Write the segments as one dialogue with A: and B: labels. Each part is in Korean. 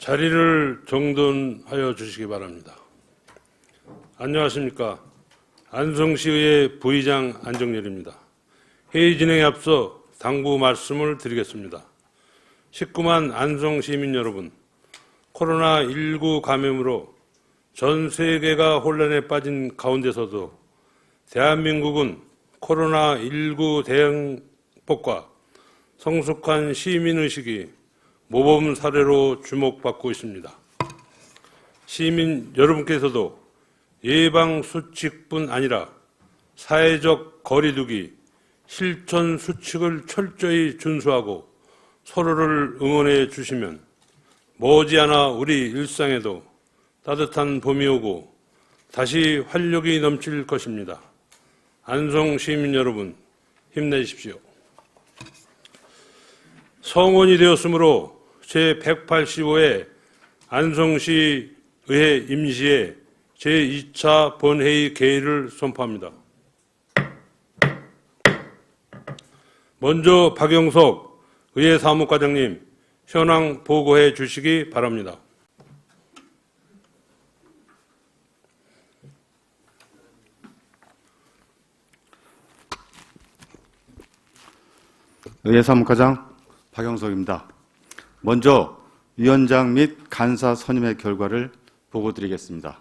A: 자리를 정돈하여 주시기 바랍니다. 안녕하십니까. 안성시의회 부의장 안정열입니다. 회의 진행에 앞서 당부 말씀을 드리겠습니다. 19만 안성시민 여러분, 코로나19 감염으로 전 세계가 혼란에 빠진 가운데서도 대한민국은 코로나19 대응법과 성숙한 시민의식이 모범 사례로 주목받고 있습니다. 시민 여러분께서도 예방수칙뿐 아니라 사회적 거리두기, 실천 수칙을 철저히 준수하고 서로를 응원해 주시면 머지않아 우리 일상에도 따뜻한 봄이 오고 다시 활력이 넘칠 것입니다. 안성 시민 여러분, 힘내십시오. 성원이 되었으므로 제185회 안성시 의회 임시회 제2차 본회의 개의를 선포합니다. 먼저 박영석 의회 사무과장님 현황 보고해 주시기 바랍니다.
B: 의회 사무과장 박영석입니다. 먼저 위원장 및 간사 선임의 결과를 보고드리겠습니다.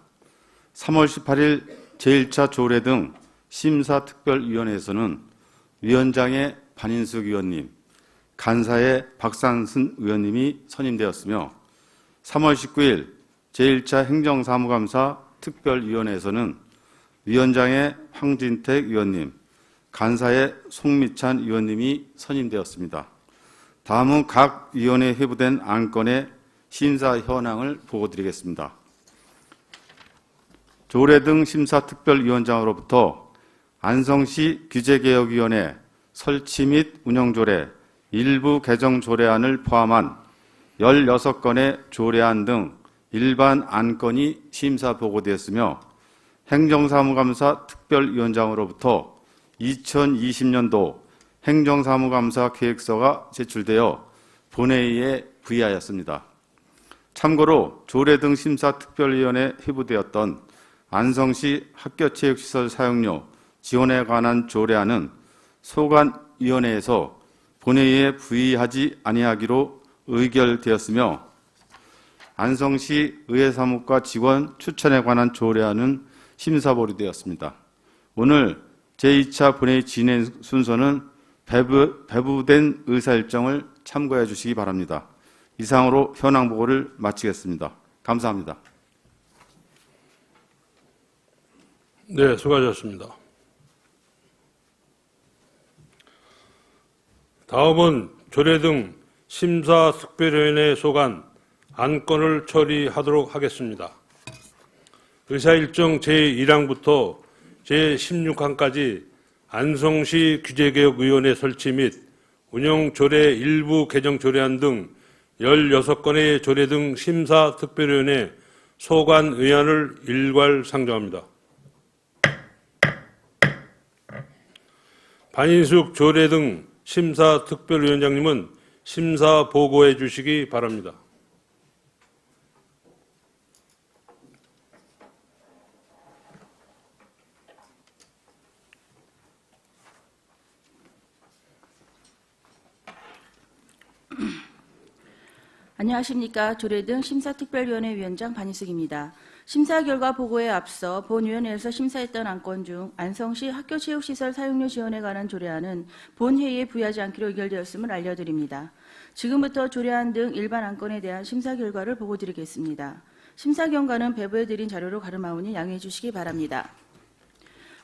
B: 3월 18일 제1차 조례 등 심사특별위원회에서는 위원장의 반인숙 의원님, 간사의 박상순 의원님이 선임되었으며 3월 19일 제1차 행정사무감사 특별위원회에서는 위원장의 황진택 의원님, 간사의 송미찬 의원님이 선임되었습니다. 다음은 각 위원회에 회부된 안건의 심사 현황을 보고드리겠습니다. 조례 등 심사특별위원장으로부터 안성시 규제개혁위원회 설치 및 운영조례 일부 개정 조례안을 포함한 16건의 조례안 등 일반 안건이 심사 보고되었으며 행정사무감사 특별위원장으로부터 2020년도 행정사무감사 계획서가 제출되어 본회의에 부의하였습니다. 참고로 조례 등 심사특별위원회에 회부되었던 안성시 학교체육시설 사용료 지원에 관한 조례안은 소관위원회에서 본회의에 부의하지 아니하기로 의결되었으며 안성시 의회사무과 직원 추천에 관한 조례안은 심사 보류되었습니다. 오늘 제2차 본회의 진행 순서는 배부된 의사일정을 참고해 주시기 바랍니다. 이상으로 현황 보고를 마치겠습니다. 감사합니다.
A: 네, 수고하셨습니다. 다음은 조례 등 심사특별위원회에 소관 안건을 처리하도록 하겠습니다. 의사일정 제1항부터 제16항까지 안성시 규제개혁위원회 설치 및 운영조례 일부 개정 조례안 등 16건의 조례 등 심사특별위원회 소관 의안을 일괄 상정합니다. 반인숙 조례 등 심사특별위원장님은 심사 보고해 주시기 바랍니다.
C: 안녕하십니까. 조례 등 심사특별위원회 위원장 반인숙입니다. 심사 결과 보고에 앞서 본위원회에서 심사했던 안건 중 안성시 학교체육시설 사용료 지원에 관한 조례안은 본회의에 부의하지 않기로 의결되었음을 알려드립니다. 지금부터 조례안 등 일반 안건에 대한 심사 결과를 보고드리겠습니다. 심사 결과는 배부해드린 자료로 가름하오니 양해해 주시기 바랍니다.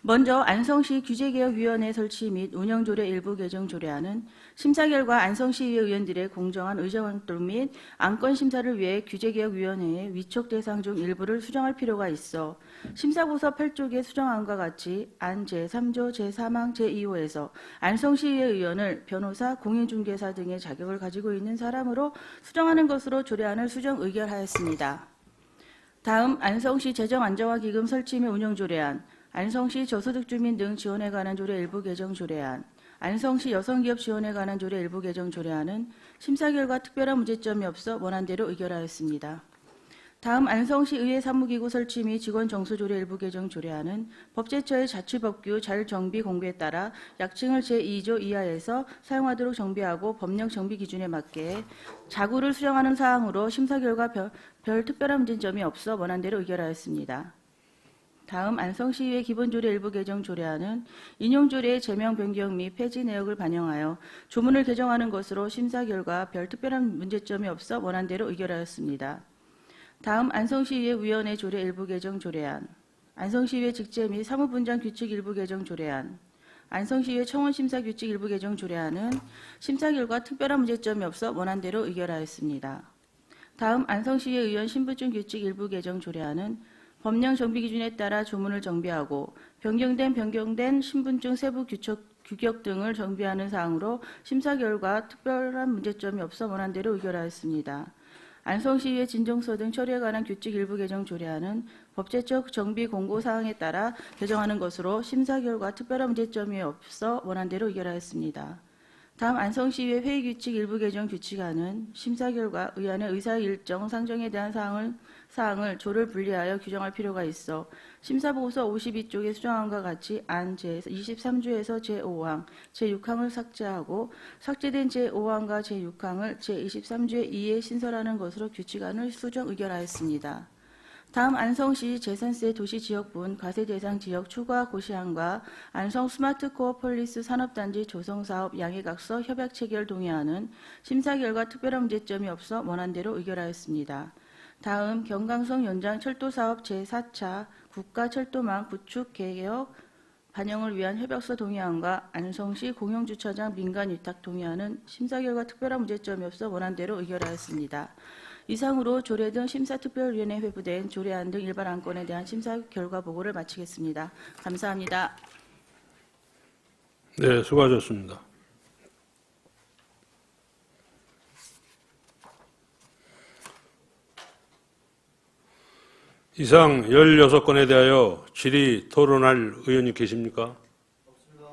C: 먼저 안성시 규제개혁위원회 설치 및 운영조례 일부 개정 조례안은 심사 결과 안성시의회 의원들의 공정한 의정활동 및 안건 심사를 위해 규제개혁위원회의 위촉 대상 중 일부를 수정할 필요가 있어 심사고서 8쪽의 수정안과 같이 안 제3조 제3항 제2호에서 안성시의회 의원을 변호사, 공인중개사 등의 자격을 가지고 있는 사람으로 수정하는 것으로 조례안을 수정 의결하였습니다. 다음 안성시 재정안정화기금 설치 및 운영조례안, 안성시 저소득주민 등 지원에 관한 조례 일부 개정 조례안, 안성시 여성기업 지원에 관한 조례 일부 개정 조례안은 심사 결과 특별한 문제점이 없어 원안대로 의결하였습니다. 다음 안성시 의회 사무기구 설치 및 직원 정수 조례 일부 개정 조례안은 법제처의 자치법규 자율정비 공고에 따라 약칭을 제2조 이하에서 사용하도록 정비하고 법령 정비 기준에 맞게 자구를 수정하는 사항으로 심사 결과 별 특별한 문제점이 없어 원안대로 의결하였습니다. 다음 안성시의회 기본조례 일부 개정 조례안은 인용조례의 제명 변경 및 폐지 내역을 반영하여 조문을 개정하는 것으로 심사 결과 별 특별한 문제점이 없어 원안대로 의결하였습니다. 다음 안성시의회 위원회 조례 일부 개정 조례안, 안성시의회 직제 및 사무분장 규칙 일부 개정 조례안, 안성시의회 청원심사 규칙 일부 개정 조례안은 심사 결과 특별한 문제점이 없어 원안대로 의결하였습니다. 다음 안성시의회 의원 신분증 규칙 일부 개정 조례안은 법령 정비 기준에 따라 조문을 정비하고 변경된 신분증 세부 규격 등을 정비하는 사항으로 심사 결과 특별한 문제점이 없어 원안대로 의결하였습니다. 안성시의회 진정서 등 처리에 관한 규칙 일부 개정 조례안은 법제적 정비 공고 사항에 따라 개정하는 것으로 심사 결과 특별한 문제점이 없어 원안대로 의결하였습니다. 다음 안성시의회 회의규칙 일부 개정 규칙안은 심사 결과 의안의 의사 일정 상정에 대한 사항을 조를 분리하여 규정할 필요가 있어 심사보고서 52쪽에 수정함과 같이 안 제23조에서 제5항, 제6항을 삭제하고 삭제된 제5항과 제6항을 제23조에 2에 신설하는 것으로 규칙안을 수정 의결하였습니다. 다음 안성시 재산세 도시지역분 과세대상 지역 추가 고시안과 안성 스마트코어 폴리스 산업단지 조성사업 양해각서 협약 체결 동의안은 심사 결과 특별한 문제점이 없어 원안대로 의결하였습니다. 다음 경강성 연장 철도사업 제4차 국가철도망 구축 개혁 반영을 위한 협약서 동의안과 안성시 공영주차장 민간위탁 동의안은 심사 결과 특별한 문제점이 없어 원안대로 의결하였습니다. 이상으로 조례 등 심사특별위원회에 회부된 조례안 등 일반 안건에 대한 심사 결과 보고를 마치겠습니다. 감사합니다.
A: 네, 수고하셨습니다. 이상 16건에 대하여 질의 토론할 의원이 계십니까? 없습니다.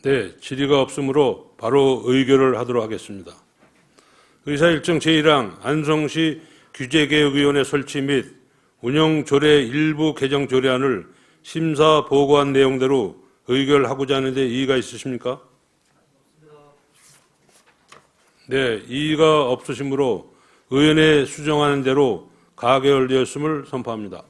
A: 네, 질의가 없으므로 바로 의결을 하도록 하겠습니다. 의사일정 제1항 안성시 규제개혁위원회 설치 및 운영조례 일부 개정 조례안을 심사 보고한 내용대로 의결하고자 하는데 이의가 있으십니까? 네, 이의가 없으시므로 의원회 수정하는 대로 가결되었음을 선포합니다.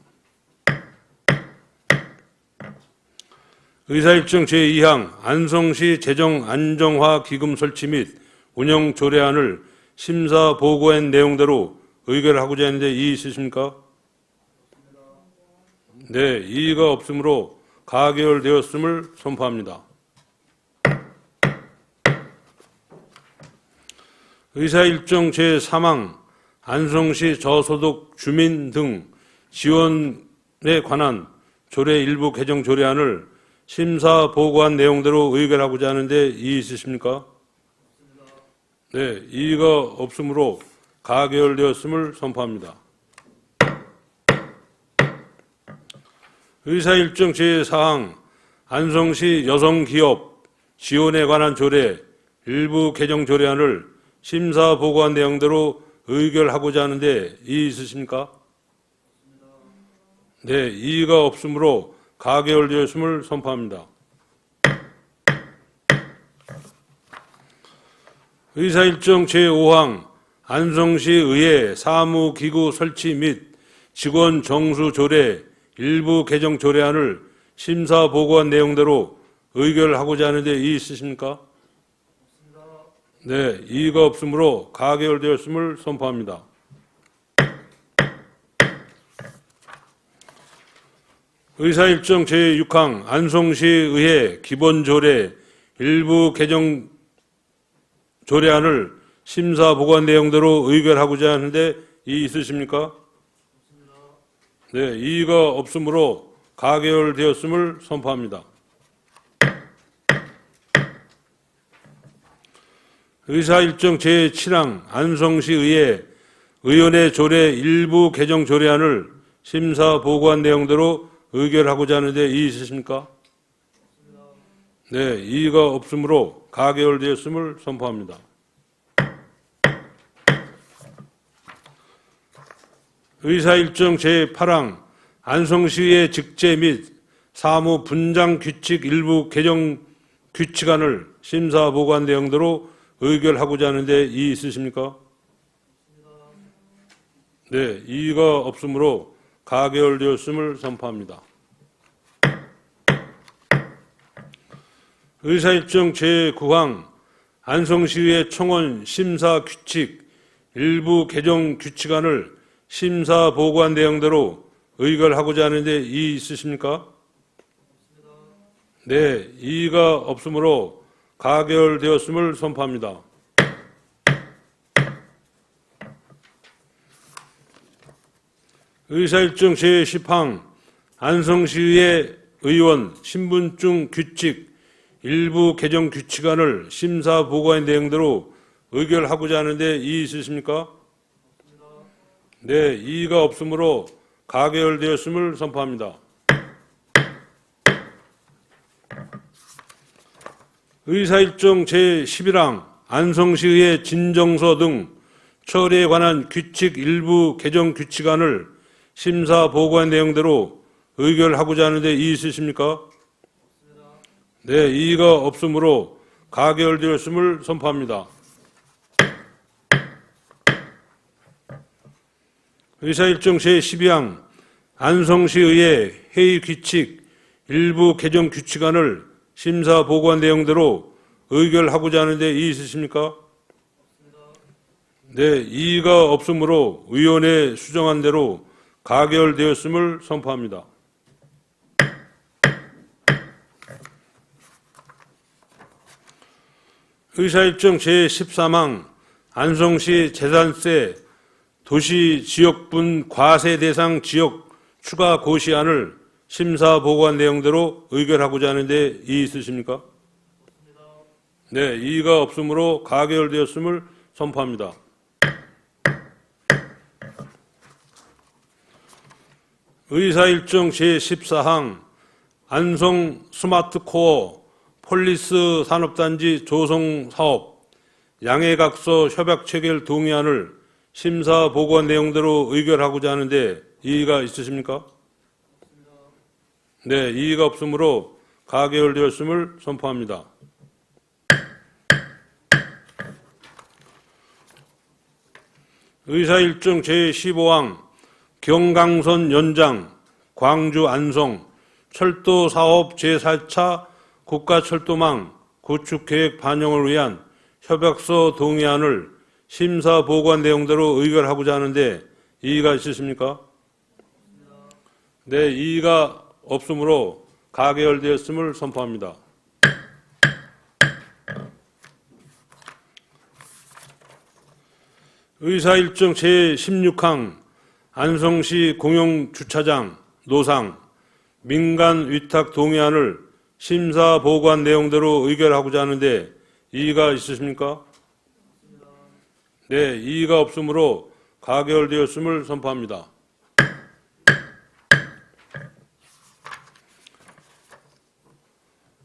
A: 의사일정 제2항 안성시 재정안정화기금 설치 및 운영조례안을 심사 보고한 내용대로 의결하고자 하는데 이의 있으십니까? 네, 이의가 없으므로 가결되었음을 선포합니다. 의사일정 제3항 안성시 저소득 주민 등 지원에 관한 조례 일부 개정 조례안을 심사 보고한 내용대로 의결하고자 하는데 이의 있으십니까? 네, 이의가 없으므로 가결되었음을 선포합니다. 의사일정 제4항 안성시 여성기업 지원에 관한 조례 일부 개정 조례안을 심사 보고한 내용대로 의결하고자 하는데 이의 있으십니까? 네, 이의가 없으므로 가결되었음을 선포합니다. 의사일정 제5항 안성시 의회 사무기구 설치 및 직원 정수 조례 일부 개정 조례안을 심사 보고한 내용대로 의결하고자 하는데 이의 있으십니까? 네, 이의가 없으므로 가결되었음을 선포합니다. 의사일정 제6항 안성시 의회 기본조례 일부 개정 조례안을 심사 보고한 내용대로 의결하고자 하는데 이의 있으십니까? 네, 이의가 없으므로 가결되었음을 선포합니다. 의사일정 제7항 안성시 의회 의원회 조례 일부 개정 조례안을 심사 보고한 내용대로 의결하고자 하는데 이의 있으십니까? 네, 이의가 없으므로 가결되었음을 선포합니다. 의사일정 제8항 안성시의 직제 및 사무 분장 규칙 일부 개정 규칙안을 심사 보관 내용대로 의결하고자 하는데 이의 있으십니까? 네, 이의가 없으므로 가결되었음을 선포합니다. 의사일정 제9항 안성시의 청원 심사 규칙 일부 개정 규칙안을 심사 보관 내용대로 의결하고자 하는데 이의 있으십니까? 네, 이의가 없으므로 가결되었음을 선포합니다. 의사일정 제10항 안성시의 의원 신분증 규칙 일부 개정 규칙안을 심사 보고한 내용대로 의결하고자 하는데 이의 있으십니까? 네, 이의가 없으므로 가결되었음을 선포합니다. 의사일정 제11항 안성시의 진정서 등 처리에 관한 규칙 일부 개정 규칙안을 심사 보고한 내용대로 의결하고자 하는데 이의 있으십니까? 네, 이의가 없으므로 가결되었음을 선포합니다. 의사일정 제12항 안성시의회 회의 규칙 일부 개정 규칙안을 심사 보고한 내용대로 의결하고자 하는데 이의 있으십니까? 네, 이의가 없으므로 위원회 수정한 대로 가결되었음을 선포합니다. 의사일정 제13항 안성시 재산세 도시지역분 과세 대상 지역 추가 고시안을 심사 보고한 내용대로 의결하고자 하는데 이의 있으십니까? 네, 이의가 없으므로 가결되었음을 선포합니다. 의사일정 제14항 안성 스마트코어 폴리스 산업단지 조성 사업 양해각서 협약 체결 동의안을 심사 보고한 내용대로 의결하고자 하는데 이의가 있으십니까? 네, 이의가 없으므로 가결되었음을 선포합니다. 의사일정 제15항 경강선 연장 광주 안성 철도사업 제4차 국가철도망 구축계획 반영을 위한 협약서 동의안을 심사 보고한 내용대로 의결하고자 하는데 이의가 있으십니까? 네, 이의가 없으므로 가결되었음을 선포합니다. 의사일정 제16항 안성시 공용주차장 노상 민간 위탁 동의안을 심사 보고한 내용대로 의결하고자 하는데 이의가 있으십니까? 네, 이의가 없으므로 가결되었음을 선포합니다.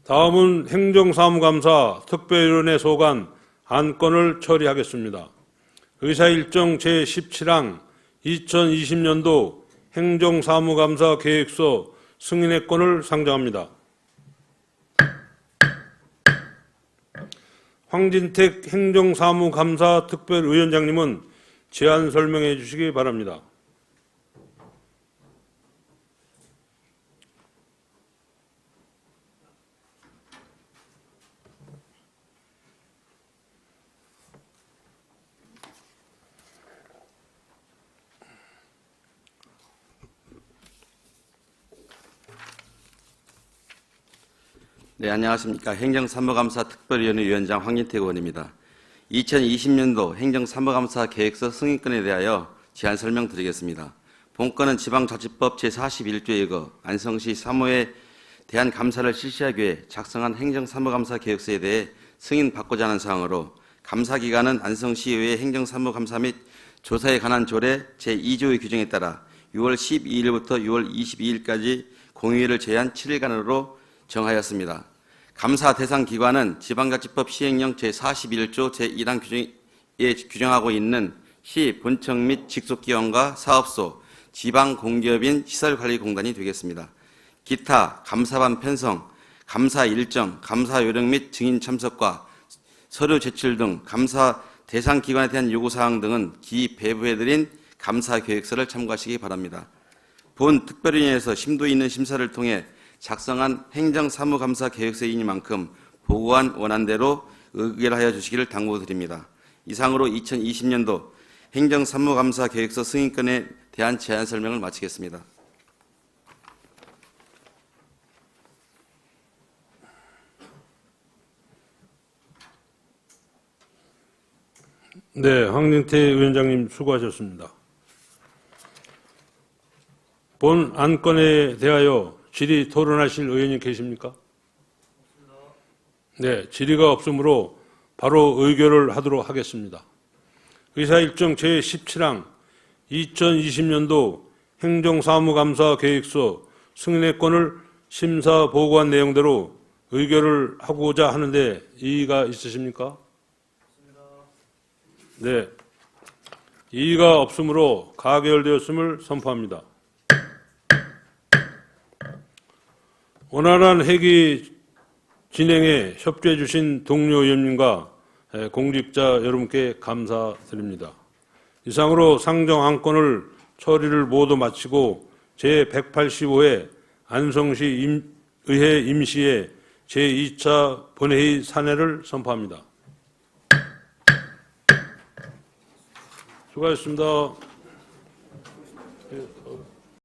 A: 다음은 행정사무감사 특별위원회 소관 안건을 처리하겠습니다. 의사일정 제17항 2020년도 행정사무감사 계획서 승인의 건을 상정합니다. 황진택 행정사무감사 특별위원장님은 제안 설명해 주시기 바랍니다.
D: 네, 안녕하십니까. 행정사무감사 특별위원회 위원장 황진택 의원입니다. 2020년도 행정사무감사 계획서 승인건에 대하여 제안 설명드리겠습니다. 본건은 지방자치법 제41조에 의거 안성시 사무에 대한 감사를 실시하기 위해 작성한 행정사무감사 계획서에 대해 승인받고자 하는 사항으로 감사기간은 안성시의회 행정사무감사 및 조사에 관한 조례 제2조의 규정에 따라 6월 12일부터 6월 22일까지 공휴일을 제한 7일간으로 정하였습니다. 감사 대상 기관은 지방자치법 시행령 제41조 제1항 규정에 규정하고 있는 시, 본청 및 직속기관과 사업소, 지방공기업인 시설관리공단이 되겠습니다. 기타, 감사반 편성, 감사 일정, 감사 요령 및 증인 참석과 서류 제출 등 감사 대상 기관에 대한 요구사항 등은 기 배부해드린 감사 계획서를 참고하시기 바랍니다. 본 특별위원회에서 심도 있는 심사를 통해 작성한 행정사무감사 계획서이니만큼 보고한 원안대로 의결하여 주시기를 당부드립니다. 이상으로 2020년도 행정사무감사 계획서 승인권에 대한 제안 설명을 마치겠습니다.
A: 네, 황진태 위원장님 수고하셨습니다. 본 안건에 대하여 질의 토론하실 의원이 계십니까? 네, 질의가 없으므로 바로 의결을 하도록 하겠습니다. 의사일정 제17항 2020년도 행정사무감사 계획서 승인권을 심사 보고한 내용대로 의결을 하고자 하는데 이의가 있으십니까? 네, 이의가 없으므로 가결되었음을 선포합니다. 원활한 회기 진행에 협조해 주신 동료 의원님과 공직자 여러분께 감사드립니다. 이상으로 상정 안건을 처리를 모두 마치고 제185회 안성시 의회 임시회 제2차 본회의 산회를 선포합니다. 수고하셨습니다.